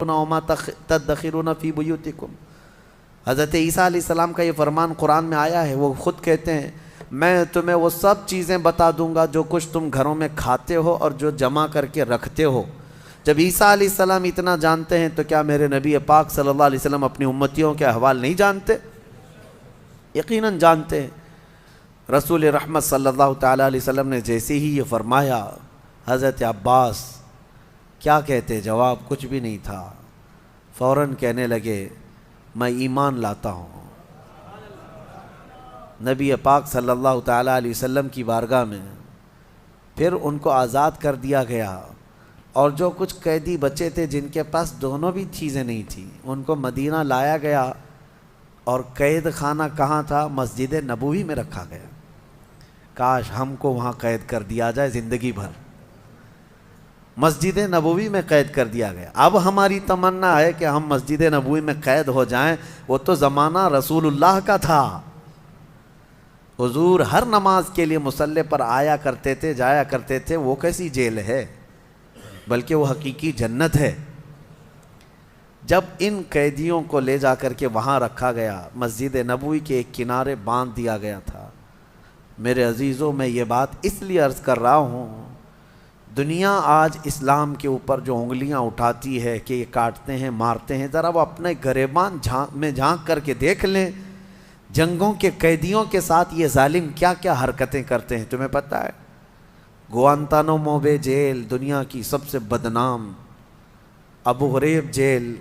وما تدخرون فی بیوتکم۔ حضرت عیسیٰ علیہ السلام کا یہ فرمان قرآن میں آیا ہے، وہ خود کہتے ہیں میں تمہیں وہ سب چیزیں بتا دوں گا جو کچھ تم گھروں میں کھاتے ہو اور جو جمع کر کے رکھتے ہو۔ جب عیسیٰ علیہ السلام اتنا جانتے ہیں تو کیا میرے نبی پاک صلی اللہ علیہ وسلم اپنی امتیوں کے احوال نہیں جانتے؟ یقیناً جانتے ہیں۔ رسول رحمت صلی اللہ تعالیٰ علیہ وسلم نے جیسے ہی یہ فرمایا، حضرت عباس کیا کہتے؟ جواب کچھ بھی نہیں تھا، فوراً کہنے لگے میں ایمان لاتا ہوں۔ نبی پاک صلی اللہ تعالیٰ علیہ وسلم کی بارگاہ میں پھر ان کو آزاد کر دیا گیا، اور جو کچھ قیدی بچے تھے جن کے پاس دونوں بھی چیزیں نہیں تھیں ان کو مدینہ لایا گیا، اور قید خانہ کہاں تھا؟ مسجد نبوی میں رکھا گیا۔ کاش ہم کو وہاں قید کر دیا جائے زندگی بھر۔ مسجد نبوی میں قید کر دیا گیا۔ اب ہماری تمنا ہے کہ ہم مسجد نبوی میں قید ہو جائیں۔ وہ تو زمانہ رسول اللہ کا تھا، حضور ہر نماز کے لیے مصلی پر آیا کرتے تھے، جایا کرتے تھے۔ وہ کیسی جیل ہے، بلکہ وہ حقیقی جنت ہے۔ جب ان قیدیوں کو لے جا کر کے وہاں رکھا گیا، مسجد نبوی کے ایک کنارے باندھ دیا گیا تھا۔ میرے عزیزوں، میں یہ بات اس لیے عرض کر رہا ہوں، دنیا آج اسلام کے اوپر جو انگلیاں اٹھاتی ہے کہ یہ کاٹتے ہیں، مارتے ہیں، ذرا وہ اپنے گریبان میں جھانک کر کے دیکھ لیں، جنگوں کے قیدیوں کے ساتھ یہ ظالم کیا کیا حرکتیں کرتے ہیں۔ تمہیں پتہ ہے گوانتانامو بے جیل دنیا کی سب سے بدنام، ابو غریب جیل،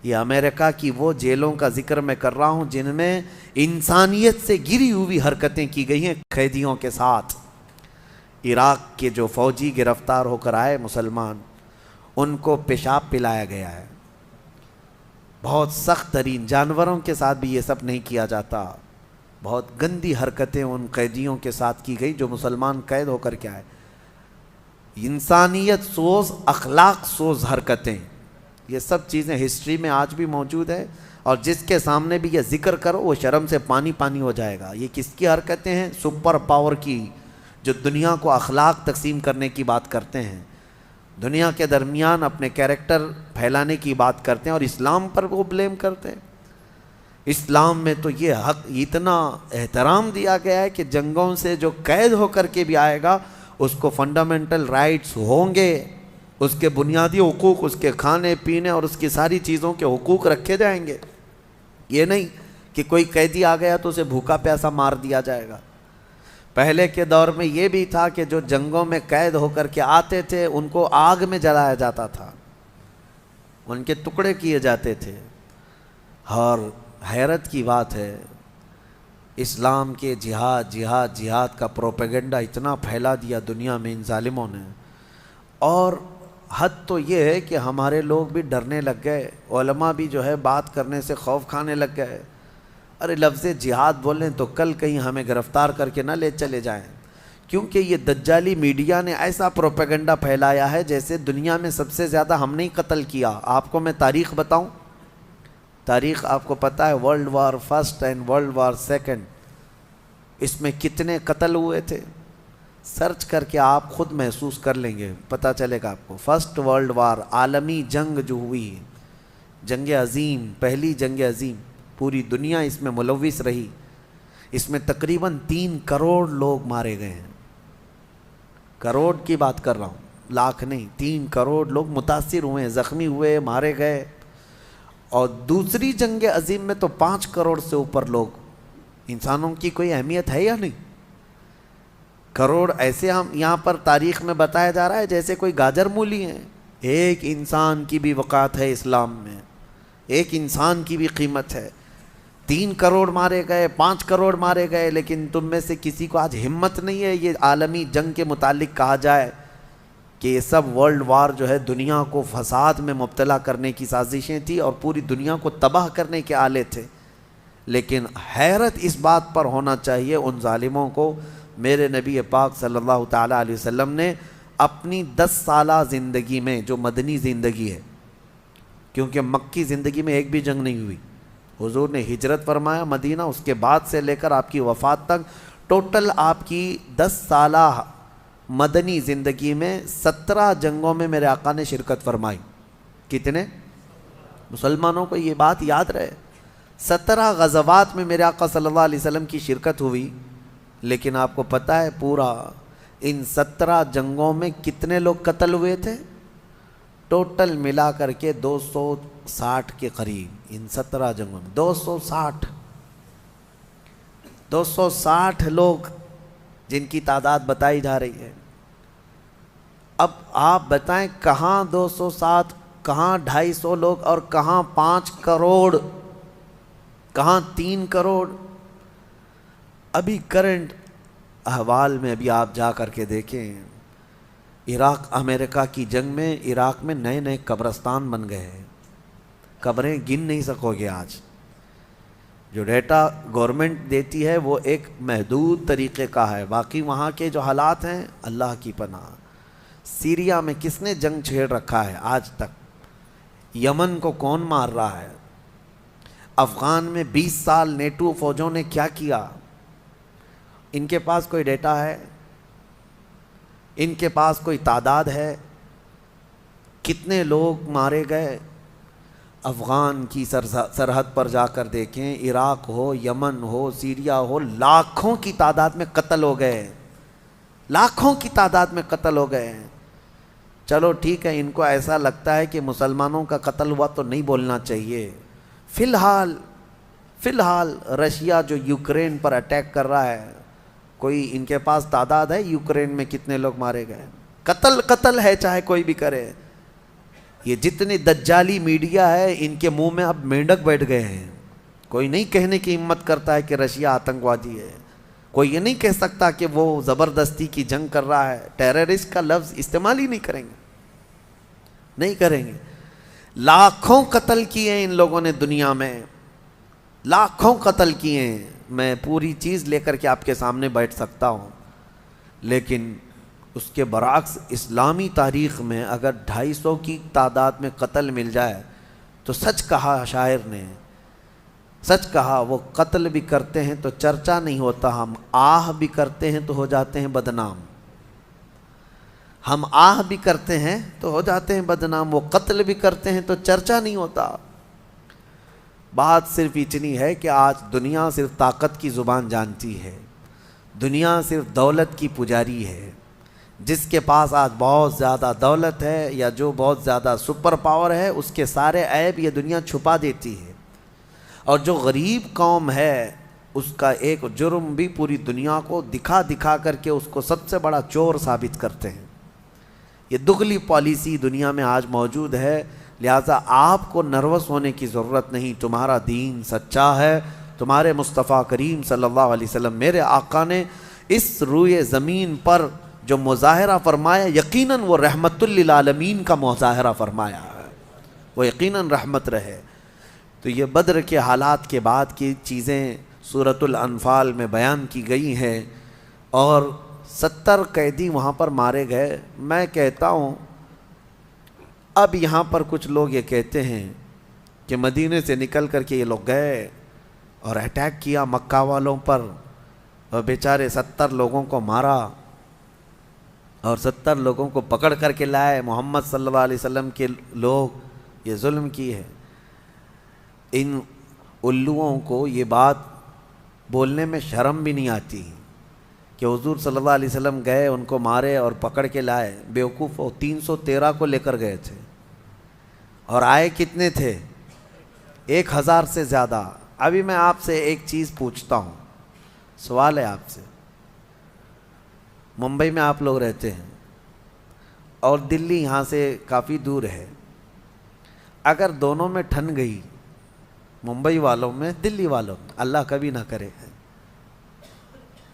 یہ امریکہ کی وہ جیلوں کا ذکر میں کر رہا ہوں جن میں انسانیت سے گری ہوئی حرکتیں کی گئی ہیں قیدیوں کے ساتھ۔ عراق کے جو فوجی گرفتار ہو کر آئے مسلمان، ان کو پیشاب پلایا گیا ہے۔ بہت سخت ترین، جانوروں کے ساتھ بھی یہ سب نہیں کیا جاتا۔ بہت گندی حرکتیں ان قیدیوں کے ساتھ کی گئی جو مسلمان قید ہو کر کے آئے۔ انسانیت سوز، اخلاق سوز حرکتیں، یہ سب چیزیں ہسٹری میں آج بھی موجود ہے، اور جس کے سامنے بھی یہ ذکر کرو وہ شرم سے پانی پانی ہو جائے گا۔ یہ کس کی حرکتیں ہیں؟ سپر پاور کی، جو دنیا کو اخلاق تقسیم کرنے کی بات کرتے ہیں، دنیا کے درمیان اپنے کیریکٹر پھیلانے کی بات کرتے ہیں، اور اسلام پر وہ بلیم کرتے ہیں۔ اسلام میں تو یہ حق اتنا احترام دیا گیا ہے کہ جنگوں سے جو قید ہو کر کے بھی آئے گا اس کو فنڈامنٹل رائٹس ہوں گے، اس کے بنیادی حقوق، اس کے کھانے پینے اور اس کی ساری چیزوں کے حقوق رکھے جائیں گے۔ یہ نہیں کہ کوئی قیدی آ گیا تو اسے بھوکا پیاسا مار دیا جائے گا۔ پہلے کے دور میں یہ بھی تھا کہ جو جنگوں میں قید ہو کر کے آتے تھے ان کو آگ میں جلایا جاتا تھا، ان کے ٹکڑے کیے جاتے تھے۔ اور حیرت کی بات ہے، اسلام کے جہاد جہاد جہاد کا پروپیگنڈا اتنا پھیلا دیا دنیا میں ان ظالموں نے، اور حد تو یہ ہے کہ ہمارے لوگ بھی ڈرنے لگ گئے، علماء بھی جو ہے بات کرنے سے خوف کھانے لگ گئے۔ ارے لفظ جہاد بولیں تو کل کہیں ہمیں گرفتار کر کے نہ لے چلے جائیں، کیونکہ یہ دجالی میڈیا نے ایسا پروپیگنڈا پھیلایا ہے جیسے دنیا میں سب سے زیادہ ہم نے قتل کیا۔ آپ کو میں تاریخ بتاؤں، تاریخ آپ کو پتہ ہے، world war first and world war second, اس میں کتنے قتل ہوئے تھے؟ سرچ کر کے آپ خود محسوس کر لیں گے، پتہ چلے گا آپ کو۔ فرسٹ ورلڈ وار، عالمی جنگ جو ہوئی، جنگ عظیم، پہلی جنگ عظیم، پوری دنیا اس میں ملوث رہی۔ اس میں تقریباً 3 کروڑ لوگ مارے گئے ہیں۔ کروڑ کی بات کر رہا ہوں، لاکھ نہیں، 3 کروڑ لوگ متاثر ہوئے ہیں، زخمی ہوئے، مارے گئے۔ اور دوسری جنگ عظیم میں تو 5 کروڑ سے اوپر لوگ۔ انسانوں کی کوئی اہمیت ہے یا نہیں؟ کروڑ ایسے ہم یہاں پر تاریخ میں بتایا جا رہا ہے جیسے کوئی گاجر مولی ہیں۔ ایک انسان کی بھی وقعت ہے اسلام میں، ایک انسان کی بھی قیمت ہے۔ 3 کروڑ مارے گئے، 5 کروڑ مارے گئے، لیکن تم میں سے کسی کو آج ہمت نہیں ہے یہ عالمی جنگ کے متعلق کہا جائے کہ یہ سب ورلڈ وار جو ہے دنیا کو فساد میں مبتلا کرنے کی سازشیں تھیں اور پوری دنیا کو تباہ کرنے کے آلے تھے۔ لیکن حیرت اس بات پر ہونا چاہیے ان ظالموں کو، میرے نبی پاک صلی اللہ تعالیٰ علیہ وسلم نے اپنی 10 سالہ زندگی میں، جو مدنی زندگی ہے، کیونکہ مکی زندگی میں ایک بھی جنگ نہیں ہوئی، حضور نے ہجرت فرمایا مدینہ، اس کے بعد سے لے کر آپ کی وفات تک ٹوٹل آپ کی 10 سالہ مدنی زندگی میں 17 جنگوں میں میرے آقا نے شرکت فرمائی۔ کتنے؟ مسلمانوں کو یہ بات یاد رہے، 17 غزوات میں میرے آقا صلی اللہ علیہ وسلم کی شرکت ہوئی، لیکن آپ کو پتہ ہے پورا ان 17 جنگوں میں کتنے لوگ قتل ہوئے تھے؟ ٹوٹل ملا کر کے 260 کے قریب، ان 17 جنگوں میں 260 لوگ جن کی تعداد بتائی جا رہی ہے۔ اب آپ بتائیں کہاں 260، کہاں 250 لوگ، اور کہاں 5 کروڑ، کہاں 3 کروڑ۔ ابھی کرنٹ احوال میں ابھی آپ جا کر کے دیکھیں، عراق امریکہ کی جنگ میں عراق میں نئے نئے قبرستان بن گئے ہیں، قبریں گن نہیں سکو گے آج۔ جو ڈیٹا گورنمنٹ دیتی ہے وہ ایک محدود طریقے کا ہے، باقی وہاں کے جو حالات ہیں اللہ کی پناہ۔ سیریا میں کس نے جنگ چھیڑ رکھا ہے آج تک؟ یمن کو کون مار رہا ہے؟ افغان میں 20 سال نیٹو فوجوں نے کیا کیا؟ ان کے پاس کوئی ڈیٹا ہے؟ ان کے پاس کوئی تعداد ہے؟ کتنے لوگ مارے گئے؟ افغان کی سرحد پر جا کر دیکھیں، عراق ہو، یمن ہو، سیریا ہو، لاکھوں کی تعداد میں قتل ہو گئے، لاکھوں کی تعداد میں قتل ہو گئے ہیں۔ چلو ٹھیک ہے، ان کو ایسا لگتا ہے کہ مسلمانوں کا قتل ہوا تو نہیں بولنا چاہیے۔ فی الحال رشیا جو یوکرین پر اٹیک کر رہا ہے، کوئی ان کے پاس تعداد ہے یوکرین میں کتنے لوگ مارے گئے؟ قتل ہے، چاہے کوئی بھی کرے۔ یہ جتنی دجالی میڈیا ہے ان کے منہ میں اب مینڈک بیٹھ گئے ہیں، کوئی نہیں کہنے کی ہمت کرتا ہے کہ رشیا آتنکوادی ہے، کوئی یہ نہیں کہہ سکتا کہ وہ زبردستی کی جنگ کر رہا ہے۔ ٹیررسٹ کا لفظ استعمال ہی نہیں کریں گے۔ لاکھوں قتل کیے ہیں ان لوگوں نے دنیا میں، لاکھوں قتل کیے ہیں۔ میں پوری چیز لے کر کے آپ کے سامنے بیٹھ سکتا ہوں، لیکن اس کے برعکس اسلامی تاریخ میں اگر 250 کی تعداد میں قتل مل جائے تو سچ کہا شاعر نے، سچ کہا، وہ قتل بھی کرتے ہیں تو چرچا نہیں ہوتا، ہم آہ بھی کرتے ہیں تو ہو جاتے ہیں بدنام۔ ہم آہ بھی کرتے ہیں تو ہو جاتے ہیں بدنام، وہ قتل بھی کرتے ہیں تو چرچا نہیں ہوتا۔ بات صرف اتنی ہے کہ آج دنیا صرف طاقت کی زبان جانتی ہے، دنیا صرف دولت کی پجاری ہے۔ جس کے پاس آج بہت زیادہ دولت ہے یا جو بہت زیادہ سپر پاور ہے، اس کے سارے عیب یہ دنیا چھپا دیتی ہے، اور جو غریب قوم ہے اس کا ایک جرم بھی پوری دنیا کو دکھا دکھا کر کے اس کو سب سے بڑا چور ثابت کرتے ہیں۔ یہ دگلی پالیسی دنیا میں آج موجود ہے، لہٰذا آپ کو نروس ہونے کی ضرورت نہیں۔ تمہارا دین سچا ہے، تمہارے مصطفیٰ کریم صلی اللہ علیہ وسلم میرے آقا نے اس روئے زمین پر جو مظاہرہ فرمایا، یقیناً وہ رحمت للعالمین کا مظاہرہ فرمایا ہے، وہ یقیناً رحمت رہے۔ تو یہ بدر کے حالات کے بعد کی چیزیں سورۃ الانفال میں بیان کی گئی ہیں، اور 70 قیدی وہاں پر مارے گئے۔ میں کہتا ہوں اب یہاں پر کچھ لوگ یہ کہتے ہیں کہ مدینے سے نکل کر کے یہ لوگ گئے اور اٹیک کیا مکہ والوں پر، اور بیچارے 70 لوگوں کو مارا اور 70 لوگوں کو پکڑ کر کے لائے۔ محمد صلی اللہ علیہ وسلم کے لوگ یہ ظلم کی ہے۔ ان الوؤں کو یہ بات بولنے میں شرم بھی نہیں آتی کہ حضور صلی اللہ علیہ وسلم گئے، ان کو مارے اور پکڑ کے لائے۔ بیوقوف ہو، 313 کو لے کر گئے تھے اور آئے کتنے تھے؟ 1000 سے زیادہ۔ ابھی میں آپ سے ایک چیز پوچھتا ہوں، سوال ہے آپ سے۔ ممبئی میں آپ لوگ رہتے ہیں اور دلی یہاں سے کافی دور ہے، اگر دونوں میں ٹھن گئی، ممبئی والوں میں دلی والوں میں، اللہ کبھی نہ کرے،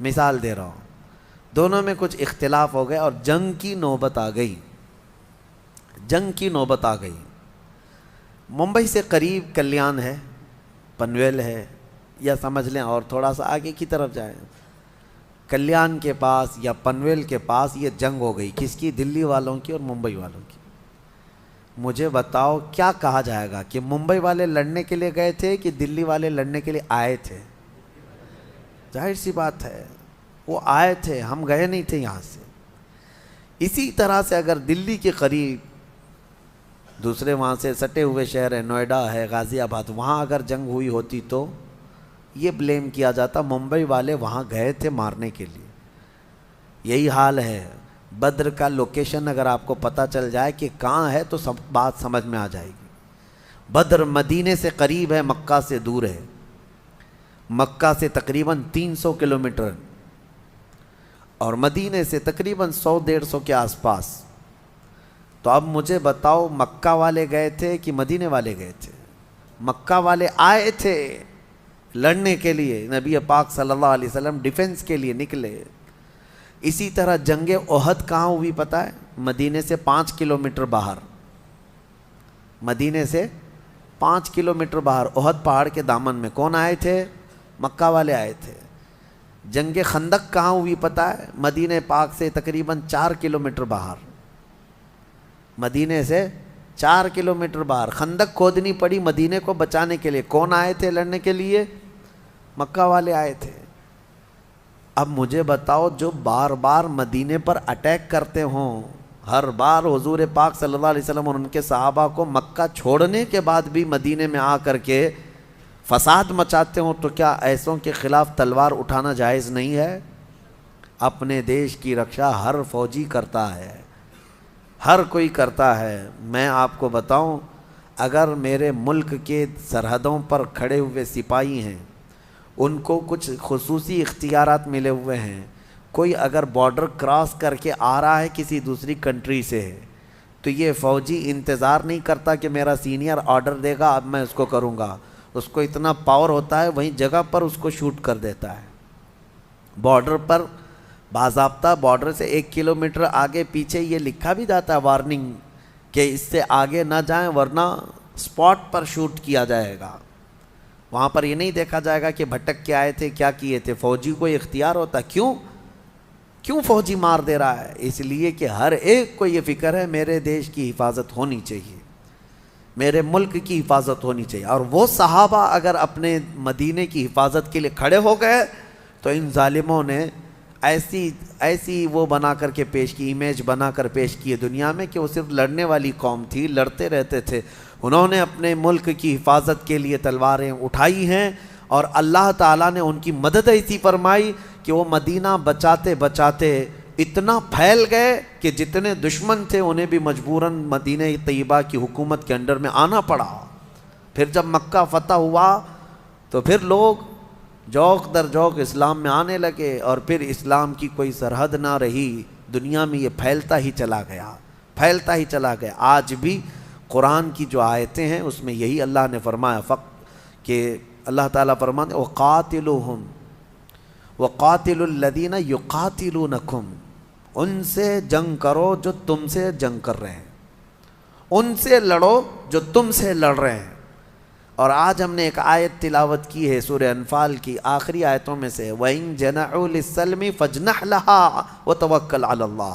مثال دے رہا ہوں، دونوں میں کچھ اختلاف ہو گئے اور جنگ کی نوبت آ گئی، جنگ کی نوبت آ گئی۔ ممبئی سے قریب کلیان ہے، پنویل ہے، یا سمجھ لیں اور تھوڑا سا آگے کی طرف جائیں، کلیان کے پاس یا پنویل کے پاس یہ جنگ ہو گئی، کس کی؟ دلی والوں کی اور ممبئی والوں کی۔ مجھے بتاؤ کیا کہا جائے گا، کہ ممبئی والے لڑنے کے لیے گئے تھے کہ دلی والے لڑنے کے لیے آئے تھے؟ ظاہر سی بات ہے وہ آئے تھے، ہم گئے نہیں تھے یہاں سے۔ اسی طرح سے اگر دلی کے قریب دوسرے وہاں سے سٹے ہوئے شہر ہیں، نوئیڈا ہے، غازی آباد، وہاں اگر جنگ ہوئی ہوتی تو یہ بلیم کیا جاتا ممبئی والے وہاں گئے تھے مارنے کے لیے۔ یہی حال ہے، بدر کا لوکیشن اگر آپ کو پتہ چل جائے کہ کہاں ہے تو سب بات سمجھ میں آ جائے گی۔ بدر مدینے سے قریب ہے، مکہ سے دور ہے، مکہ سے تقریباً 300 کلومیٹر اور مدینے سے تقریباً 100-150 کے آس پاس۔ تو اب مجھے بتاؤ مکہ والے گئے تھے کہ مدینے والے گئے تھے؟ مکہ والے آئے تھے لڑنے کے لیے، نبی پاک صلی اللہ علیہ وسلم ڈیفنس کے لیے نکلے۔ اسی طرح جنگ احد کہاں ہوئی پتہ ہے؟ مدینے سے 5 کلومیٹر باہر، مدینے سے 5 کلومیٹر باہر احد پہاڑ کے دامن میں۔ کون آئے تھے؟ مکہ والے آئے تھے۔ جنگ خندق کہاں ہوئی پتہ ہے؟ مدینے پاک سے تقریباً 4 کلومیٹر باہر، مدینے سے 4 کلومیٹر باہر خندق کھودنی پڑی مدینے کو بچانے کے لیے۔ کون آئے تھے لڑنے کے لیے؟ مکہ والے آئے تھے۔ اب مجھے بتاؤ جو بار بار مدینے پر اٹیک کرتے ہوں، ہر بار حضور پاک صلی اللہ علیہ وسلم اور ان کے صحابہ کو مکہ چھوڑنے کے بعد بھی مدینے میں آ کر کے فساد مچاتے ہوں، تو کیا ایسوں کے خلاف تلوار اٹھانا جائز نہیں ہے؟ اپنے دیش کی رکشا ہر فوجی کرتا ہے، ہر کوئی کرتا ہے۔ میں آپ کو بتاؤں، اگر میرے ملک کے سرحدوں پر کھڑے ہوئے سپاہی ہیں، ان کو کچھ خصوصی اختیارات ملے ہوئے ہیں، کوئی اگر بارڈر کراس کر کے آ رہا ہے کسی دوسری کنٹری سے، تو یہ فوجی انتظار نہیں کرتا کہ میرا سینئر آرڈر دے گا اب میں اس کو کروں گا۔ اس کو اتنا پاور ہوتا ہے، وہیں جگہ پر اس کو شوٹ کر دیتا ہے۔ بارڈر پر باضابطہ بارڈر سے 1 کلومیٹر آگے پیچھے یہ لکھا بھی جاتا ہے وارننگ کہ اس سے آگے نہ جائیں ورنہ سپاٹ پر شوٹ کیا جائے گا۔ وہاں پر یہ نہیں دیکھا جائے گا کہ بھٹک کے آئے تھے کیا کیے تھے، فوجی کو اختیار ہوتا ہے۔ کیوں فوجی مار دے رہا ہے؟ اس لیے کہ ہر ایک کو یہ فکر ہے میرے دیش کی حفاظت ہونی چاہیے، میرے ملک کی حفاظت ہونی چاہیے۔ اور وہ صحابہ اگر اپنے مدینے کی حفاظت کے لیے کھڑے ہو گئے تو ان ظالموں نے ایسی وہ بنا کر کے پیش کی، امیج بنا کر پیش کی ہے دنیا میں کہ وہ صرف لڑنے والی قوم تھی، لڑتے رہتے تھے۔ انہوں نے اپنے ملک کی حفاظت کے لیے تلواریں اٹھائی ہیں، اور اللہ تعالیٰ نے ان کی مدد ایسی فرمائی کہ وہ مدینہ بچاتے بچاتے اتنا پھیل گئے کہ جتنے دشمن تھے انہیں بھی مجبوراً مدینہ طیبہ کی حکومت کے انڈر میں آنا پڑا۔ پھر جب مکہ فتح ہوا تو پھر لوگ جوق در جوق اسلام میں آنے لگے، اور پھر اسلام کی کوئی سرحد نہ رہی، دنیا میں یہ پھیلتا ہی چلا گیا، پھیلتا ہی چلا گیا۔ آج بھی قرآن کی جو آیتیں ہیں اس میں یہی اللہ نے فرمایا کہ اللہ تعالیٰ فرماتے وَقَاتِلُوهُمْ وَقَاتِلُوا الَّذِينَ يُقَاتِلُونَكُمْ، ان سے جنگ کرو جو تم سے جنگ کر رہے ہیں، ان سے لڑو جو تم سے لڑ رہے ہیں۔ اور آج ہم نے ایک آیت تلاوت کی ہے سورہ انفال کی آخری آیتوں میں سے، وَإِن جَنَحُوا لِلسَّلْمِ فَاجْنَحْ لَهَا وَتَوَكَّلْ عَلَى اللَّهِ،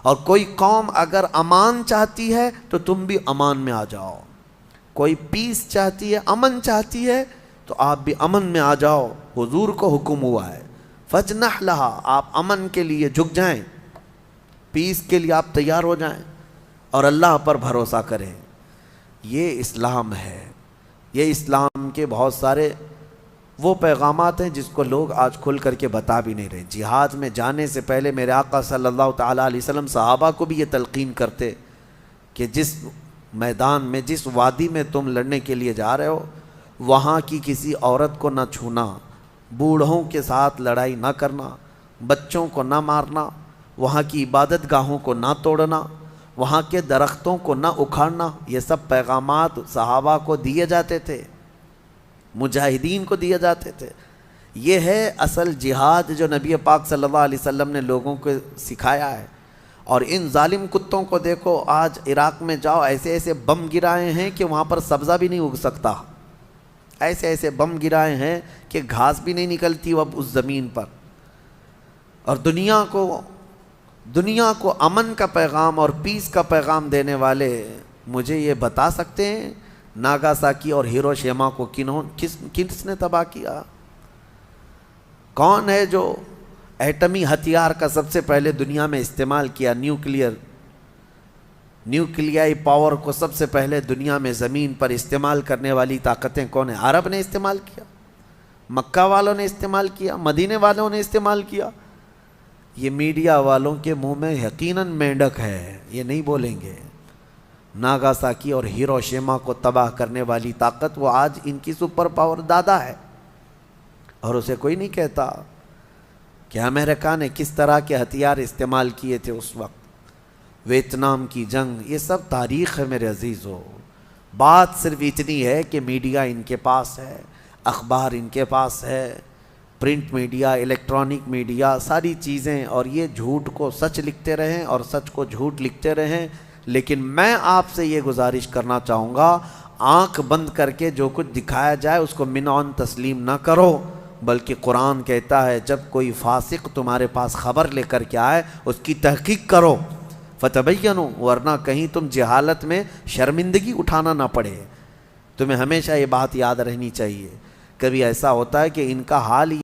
اور کوئی قوم اگر امان چاہتی ہے تو تم بھی امان میں آ جاؤ، کوئی پیس چاہتی ہے، امن چاہتی ہے تو آپ بھی امن میں آ جاؤ۔ حضور کو حکم ہوا ہے فَاجْنَحْ لَهَا، آپ امن کے لیے جھک جائیں، پیس کے لیے آپ تیار ہو جائیں اور اللہ پر بھروسہ کریں۔ یہ اسلام ہے، یہ اسلام کے بہت سارے وہ پیغامات ہیں جس کو لوگ آج کھل کر کے بتا بھی نہیں رہے۔ جہاد میں جانے سے پہلے میرے آقا صلی اللہ تعالیٰ علیہ وسلم صحابہ کو بھی یہ تلقین کرتے کہ جس میدان میں، جس وادی میں تم لڑنے کے لیے جا رہے ہو، وہاں کی کسی عورت کو نہ چھونا، بوڑھوں کے ساتھ لڑائی نہ کرنا، بچوں کو نہ مارنا، وہاں کی عبادت گاہوں کو نہ توڑنا، وہاں کے درختوں کو نہ اکھاڑنا۔ یہ سب پیغامات صحابہ کو دیے جاتے تھے، مجاہدین کو دیے جاتے تھے۔ یہ ہے اصل جہاد جو نبی پاک صلی اللہ علیہ وسلم نے لوگوں کو سکھایا ہے۔ اور ان ظالم کتوں کو دیکھو، آج عراق میں جاؤ، ایسے ایسے بم گرائے ہیں کہ وہاں پر سبزہ بھی نہیں اگ سکتا، ایسے ایسے بم گرائے ہیں کہ گھاس بھی نہیں نکلتی اب اس زمین پر۔ اور دنیا کو امن کا پیغام اور پیس کا پیغام دینے والے مجھے یہ بتا سکتے ہیں ناگاساکی اور ہیروشیما کو کس نے تباہ کیا؟ کون ہے جو ایٹمی ہتھیار کا سب سے پہلے دنیا میں استعمال کیا، نیوکلیائی پاور کو سب سے پہلے دنیا میں زمین پر استعمال کرنے والی طاقتیں کون ہیں؟ عرب نے استعمال کیا، مکہ والوں نے استعمال کیا، مدینے والوں نے استعمال کیا۔ یہ میڈیا والوں کے منہ میں یقیناً مینڈک ہے، یہ نہیں بولیں گے۔ ناگاساکی اور ہیروشیما کو تباہ کرنے والی طاقت وہ آج ان کی سپر پاور دادا ہے، اور اسے کوئی نہیں کہتا کہ امریکہ نے کس طرح کے ہتھیار استعمال کیے تھے اس وقت، ویتنام کی جنگ، یہ سب تاریخ ہے میرے عزیزو۔ بات صرف اتنی ہے کہ میڈیا ان کے پاس ہے، اخبار ان کے پاس ہے، پرنٹ میڈیا، الیکٹرانک میڈیا، ساری چیزیں، اور یہ جھوٹ کو سچ لکھتے رہیں اور سچ کو جھوٹ لکھتے رہیں۔ لیکن میں آپ سے یہ گزارش کرنا چاہوں گا، آنکھ بند کر کے جو کچھ دکھایا جائے اس کو منعن تسلیم نہ کرو، بلکہ قرآن کہتا ہے جب کوئی فاسق تمہارے پاس خبر لے کر کے آئے اس کی تحقیق کرو، فتبینوا، ورنہ کہیں تم جہالت میں شرمندگی اٹھانا نہ پڑے۔ تمہیں ہمیشہ یہ بات یاد رہنی چاہیے۔ کبھی ایسا ہوتا ہے کہ ان کا حال